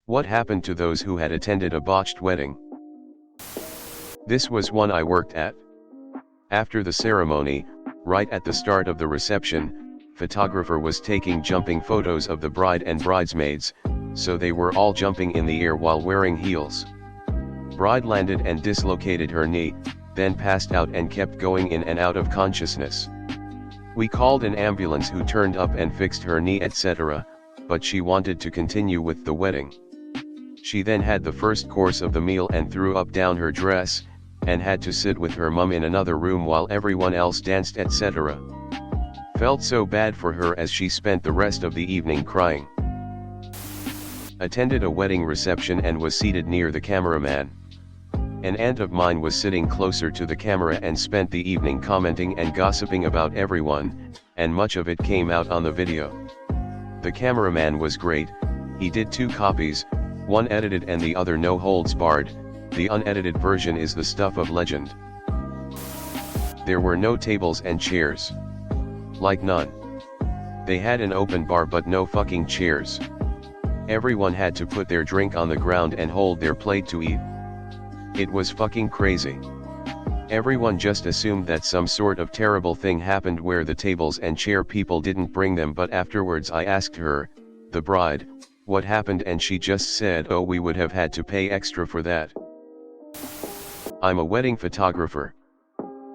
What happened to those who had attended a botched wedding? This was one I worked at. After the ceremony, right at the start of the reception, photographer was taking jumping photos of the bride and bridesmaids, so they were all jumping in the air while wearing heels. Bride landed and dislocated her knee, then passed out and kept going in and out of consciousness. We called an ambulance who turned up and fixed her knee, etc., but she wanted to continue with the wedding. She then had the first course of the meal and threw up down her dress, and had to sit with her mum in another room while everyone else danced, etc. Felt so bad for her as she spent the rest of the evening crying. Attended a wedding reception and was seated near the cameraman. An aunt of mine was sitting closer to the camera and spent the evening commenting and gossiping about everyone, and much of it came out on the video. The cameraman was great. He did 2 copies, one edited and the other no holds barred. The unedited version is the stuff of legend. There were no tables and chairs. Like none. They had an open bar but no fucking chairs. Everyone had to put their drink on the ground and hold their plate to eat. It was fucking crazy. Everyone just assumed that some sort of terrible thing happened where the tables and chair people didn't bring them, but afterwards I asked her, the bride, what happened, and she just said, oh, we would have had to pay extra for that. I'm a wedding photographer.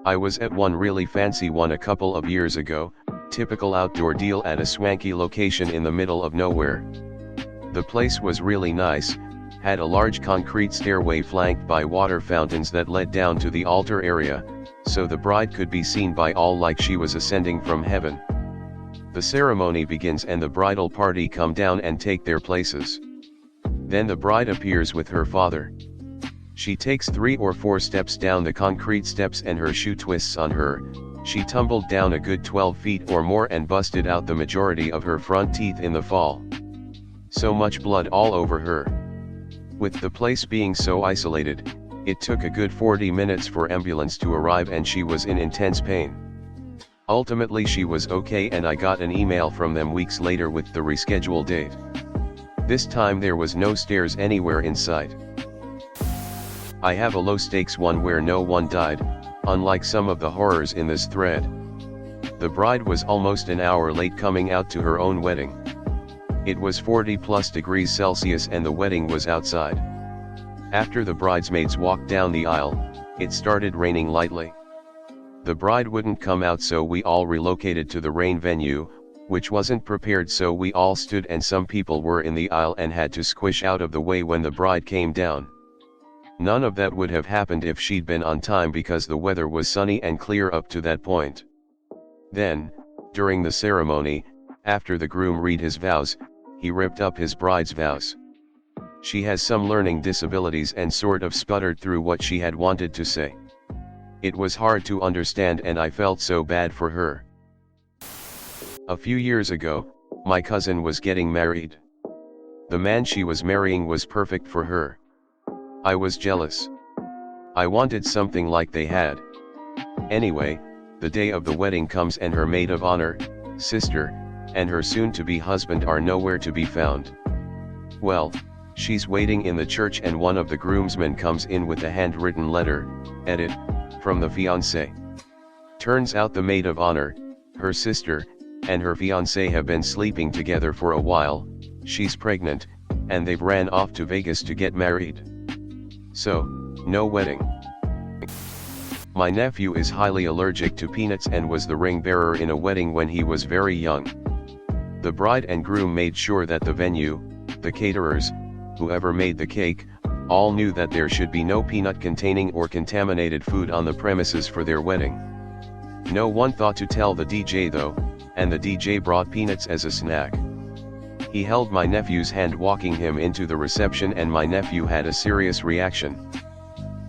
I was at one really fancy one a couple of years ago, typical outdoor deal at a swanky location in the middle of nowhere. The place was really nice, had a large concrete stairway flanked by water fountains that led down to the altar area, so the bride could be seen by all like she was ascending from heaven. The ceremony begins and the bridal party come down and take their places. Then the bride appears with her father. She takes 3 or 4 steps down the concrete steps and her shoe twists on her. She tumbled down a good 12 feet or more and busted out the majority of her front teeth in the fall. So much blood all over her. With the place being so isolated, it took a good 40 minutes for ambulance to arrive and she was in intense pain. Ultimately she was okay and I got an email from them weeks later with the rescheduled date. This time there was no stairs anywhere in sight. I have a low stakes one where no one died, unlike some of the horrors in this thread. The bride was almost an hour late coming out to her own wedding. It was 40+ degrees Celsius and the wedding was outside. After the bridesmaids walked down the aisle, it started raining lightly. The bride wouldn't come out, so we all relocated to the rain venue, which wasn't prepared, so we all stood and some people were in the aisle and had to squish out of the way when the bride came down. None of that would have happened if she'd been on time because the weather was sunny and clear up to that point. Then, during the ceremony, after the groom read his vows, he ripped up his bride's vows. She has some learning disabilities and sort of sputtered through what she had wanted to say. It was hard to understand and I felt so bad for her. A few years ago, my cousin was getting married. The man she was marrying was perfect for her. I was jealous. I wanted something like they had. Anyway, the day of the wedding comes and her maid of honor, sister, and her soon-to-be husband are nowhere to be found. Well, she's waiting in the church and one of the groomsmen comes in with a handwritten letter, edit, from the fiancé. Turns out the maid of honor, her sister, and her fiancé have been sleeping together for a while, she's pregnant, and they've ran off to Vegas to get married. So, no wedding. My nephew is highly allergic to peanuts and was the ring bearer in a wedding when he was very young. The bride and groom made sure that the venue, the caterers, whoever made the cake, all knew that there should be no peanut-containing or contaminated food on the premises for their wedding. No one thought to tell the DJ though, and the DJ brought peanuts as a snack. He held my nephew's hand walking him into the reception and my nephew had a serious reaction.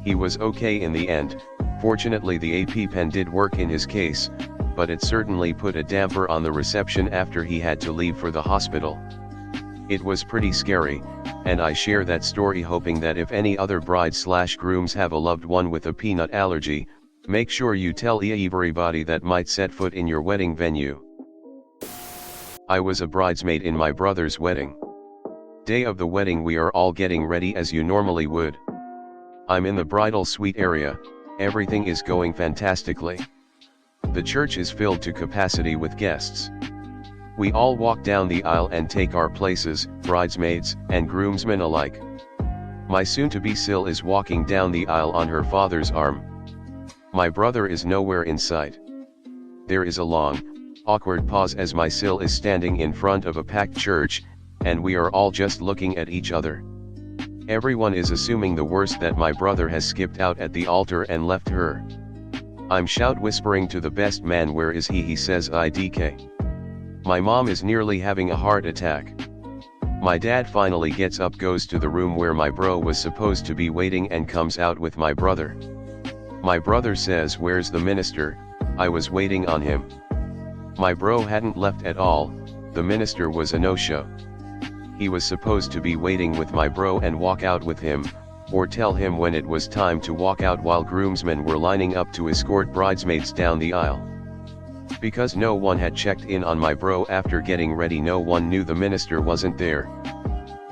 He was okay in the end. Fortunately the EpiPen did work in his case, but it certainly put a damper on the reception after he had to leave for the hospital. It was pretty scary, and I share that story hoping that if any other brides/grooms have a loved one with a peanut allergy, make sure you tell everybody that might set foot in your wedding venue. I was a bridesmaid in my brother's wedding. Day of the wedding, we are all getting ready as you normally would. I'm in the bridal suite area, everything is going fantastically. The church is filled to capacity with guests. We all walk down the aisle and take our places, bridesmaids and groomsmen alike. My soon-to-be Sil is walking down the aisle on her father's arm. My brother is nowhere in sight. There is a long, awkward pause as my Sil is standing in front of a packed church, and we are all just looking at each other. Everyone is assuming the worst, that my brother has skipped out at the altar and left her. I'm shout whispering to the best man, "Where is he?" He says, "IDK. My mom is nearly having a heart attack." My dad finally gets up, goes to the room where my bro was supposed to be waiting, and comes out with my brother. My brother says, "Where's the minister? I was waiting on him." My bro hadn't left at all, the minister was a no-show. He was supposed to be waiting with my bro and walk out with him, or tell him when it was time to walk out, while groomsmen were lining up to escort bridesmaids down the aisle. Because no one had checked in on my bro after getting ready, no one knew the minister wasn't there.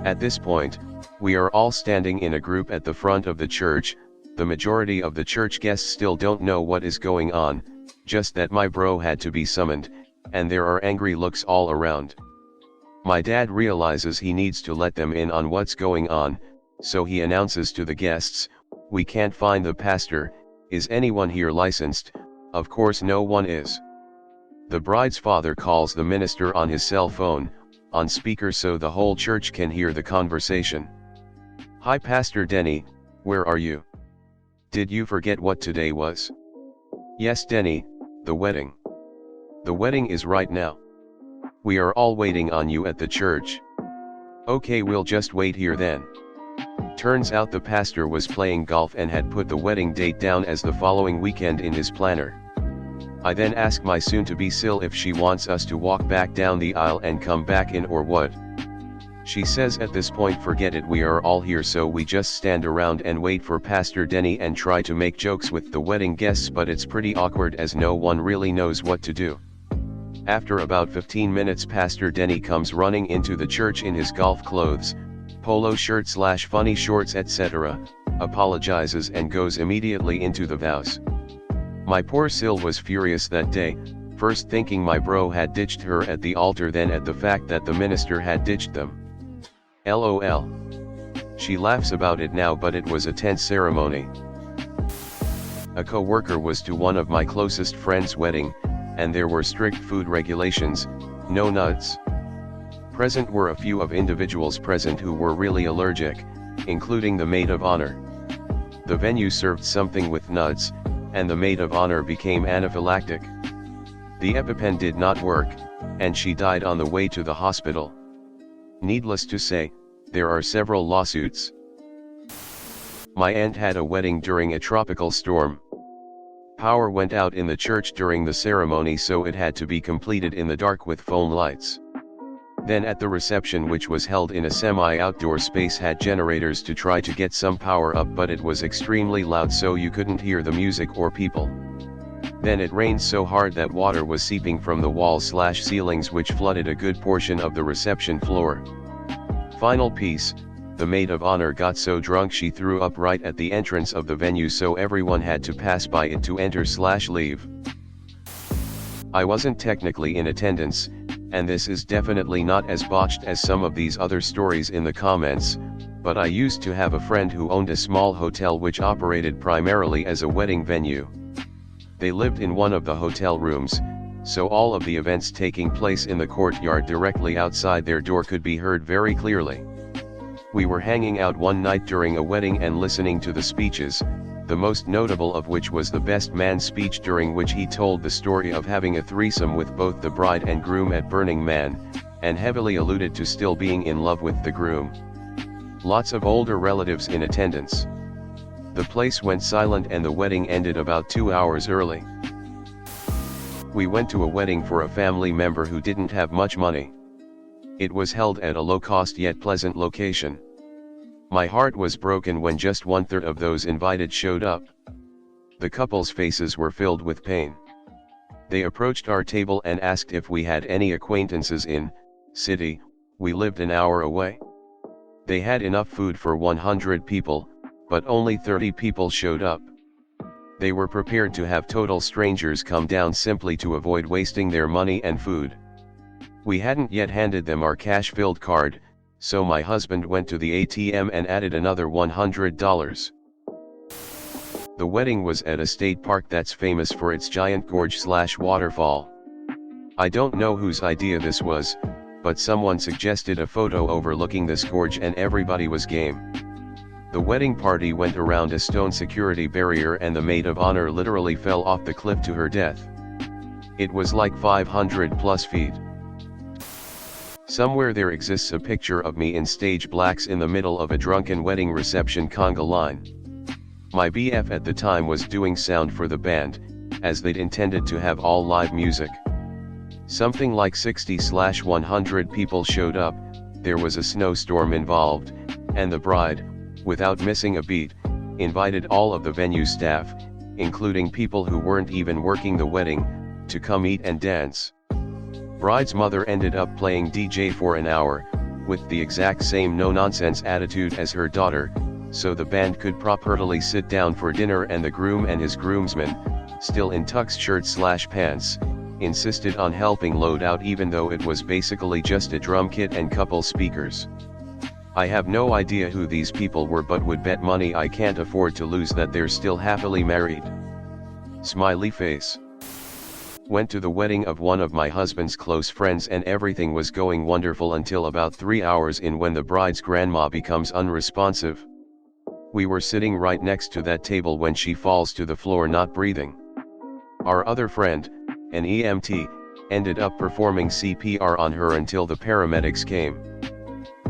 At this point, we are all standing in a group at the front of the church. The majority of the church guests still don't know what is going on, just that my bro had to be summoned, and there are angry looks all around. My dad realizes he needs to let them in on what's going on, so he announces to the guests, "We can't find the pastor. Is anyone here licensed?" Of course no one is. The bride's father calls the minister on his cell phone, on speaker, so the whole church can hear the conversation. "Hi Pastor Denny, where are you? Did you forget what today was?" "Yes Denny, the wedding. The wedding is right now. We are all waiting on you at the church." "Okay, we'll just wait here then." Turns out the pastor was playing golf and had put the wedding date down as the following weekend in his planner. I then ask my soon-to-be Sil if she wants us to walk back down the aisle and come back in, or what. She says at this point, "Forget it, we are all here," so we just stand around and wait for Pastor Denny and try to make jokes with the wedding guests, but it's pretty awkward as no one really knows what to do. After about 15 minutes, Pastor Denny comes running into the church in his golf clothes, polo shirt / funny shorts etc., apologizes and goes immediately into the vows. My poor Sil was furious that day, first thinking my bro had ditched her at the altar, then at the fact that the minister had ditched them. LOL. She laughs about it now, but it was a tense ceremony. A co-worker was to one of my closest friends' wedding, and there were strict food regulations, no nuts. Present were a few of individuals present who were really allergic, including the maid of honor. The venue served something with nuts, and the maid of honor became anaphylactic. The EpiPen did not work, and she died on the way to the hospital. Needless to say, there are several lawsuits. My aunt had a wedding during a tropical storm. Power went out in the church during the ceremony, so it had to be completed in the dark with foam lights. Then at the reception, which was held in a semi-outdoor space, had generators to try to get some power up, but it was extremely loud so you couldn't hear the music or people. Then it rained so hard that water was seeping from the walls / ceilings, which flooded a good portion of the reception floor. Final piece, the maid of honor got so drunk she threw up right at the entrance of the venue, so everyone had to pass by it to enter / leave. I wasn't technically in attendance, and this is definitely not as botched as some of these other stories in the comments, but I used to have a friend who owned a small hotel which operated primarily as a wedding venue. They lived in one of the hotel rooms, so all of the events taking place in the courtyard directly outside their door could be heard very clearly. We were hanging out one night during a wedding and listening to the speeches, the most notable of which was the best man's speech, during which he told the story of having a threesome with both the bride and groom at Burning Man, and heavily alluded to still being in love with the groom. Lots of older relatives in attendance. The place went silent and the wedding ended about 2 hours early. We went to a wedding for a family member who didn't have much money. It was held at a low-cost yet pleasant location. My heart was broken when just 1/3 of those invited showed up. The couple's faces were filled with pain. They approached our table and asked if we had any acquaintances in city. We lived an hour away. They had enough food for 100 people, but only 30 people showed up. They were prepared to have total strangers come down simply to avoid wasting their money and food. We hadn't yet handed them our cash-filled card, so my husband went to the ATM and added another $100. The wedding was at a state park that's famous for its giant gorge/waterfall. I don't know whose idea this was, but someone suggested a photo overlooking this gorge and everybody was game. The wedding party went around a stone security barrier and the maid of honor literally fell off the cliff to her death. It was like 500 plus feet. Somewhere there exists a picture of me in stage blacks in the middle of a drunken wedding reception conga line. My BF at the time was doing sound for the band, as they'd intended to have all live music. Something like 60/100 people showed up, there was a snowstorm involved, and the bride, without missing a beat, invited all of the venue staff, including people who weren't even working the wedding, to come eat and dance. Bride's mother ended up playing DJ for an hour, with the exact same no-nonsense attitude as her daughter, so the band could properly sit down for dinner, and the groom and his groomsmen, still in tux shirt/pants, insisted on helping load out even though it was basically just a drum kit and couple speakers. I have no idea who these people were, but would bet money I can't afford to lose that they're still happily married. Smiley face. Went to the wedding of one of my husband's close friends and everything was going wonderful until about 3 hours in, when the bride's grandma becomes unresponsive. We were sitting right next to that table when she falls to the floor not breathing. Our other friend, an EMT, ended up performing CPR on her until the paramedics came.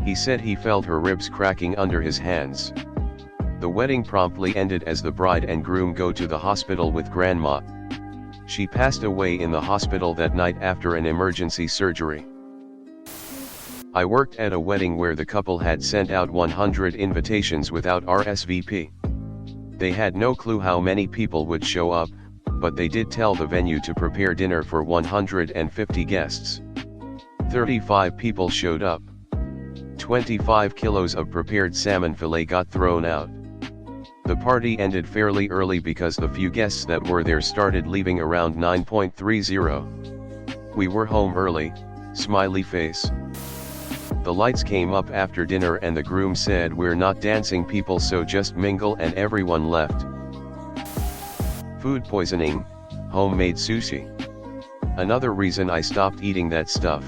He said he felt her ribs cracking under his hands. The wedding promptly ended as the bride and groom go to the hospital with grandma. She passed away in the hospital that night after an emergency surgery. I worked at a wedding where the couple had sent out 100 invitations without RSVP. They had no clue how many people would show up, but they did tell the venue to prepare dinner for 150 guests. 35 people showed up. 25 kilos of prepared salmon fillet got thrown out. The party ended fairly early because the few guests that were there started leaving around 9:30. We were home early, smiley face. The lights came up after dinner and the groom said, "We're not dancing people, so just mingle," and everyone left. Food poisoning, homemade sushi. Another reason I stopped eating that stuff.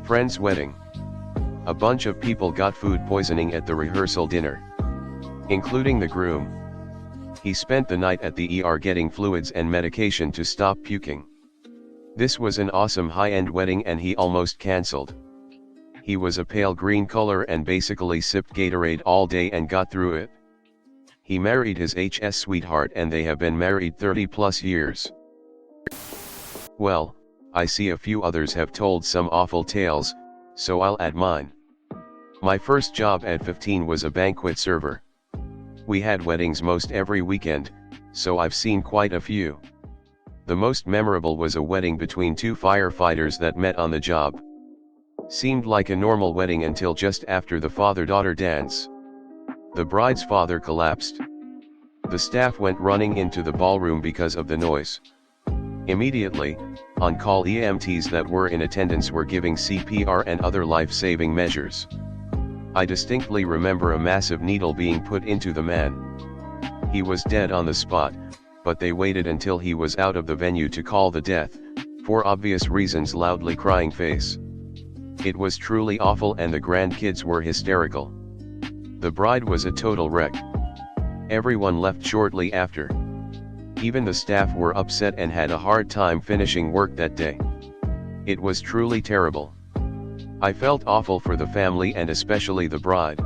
Friend's wedding. A bunch of people got food poisoning at the rehearsal dinner, including the groom. He spent the night at the ER getting fluids and medication to stop puking. This was an awesome high-end wedding and he almost cancelled. He was a pale green color and basically sipped Gatorade all day and got through it. He married his HS sweetheart and they have been married 30 plus years. Well, I see a few others have told some awful tales, so I'll add mine. My first job at 15 was a banquet server. We had weddings most every weekend, so I've seen quite a few. The most memorable was a wedding between two firefighters that met on the job. Seemed like a normal wedding until just after the father-daughter dance. The bride's father collapsed. The staff went running into the ballroom because of the noise. Immediately, on-call EMTs that were in attendance were giving CPR and other life-saving measures. I distinctly remember a massive needle being put into the man. He was dead on the spot, but they waited until he was out of the venue to call the death, for obvious reasons, loudly crying face. It was truly awful and the grandkids were hysterical. The bride was a total wreck. Everyone left shortly after. Even the staff were upset and had a hard time finishing work that day. It was truly terrible. I felt awful for the family and especially the bride.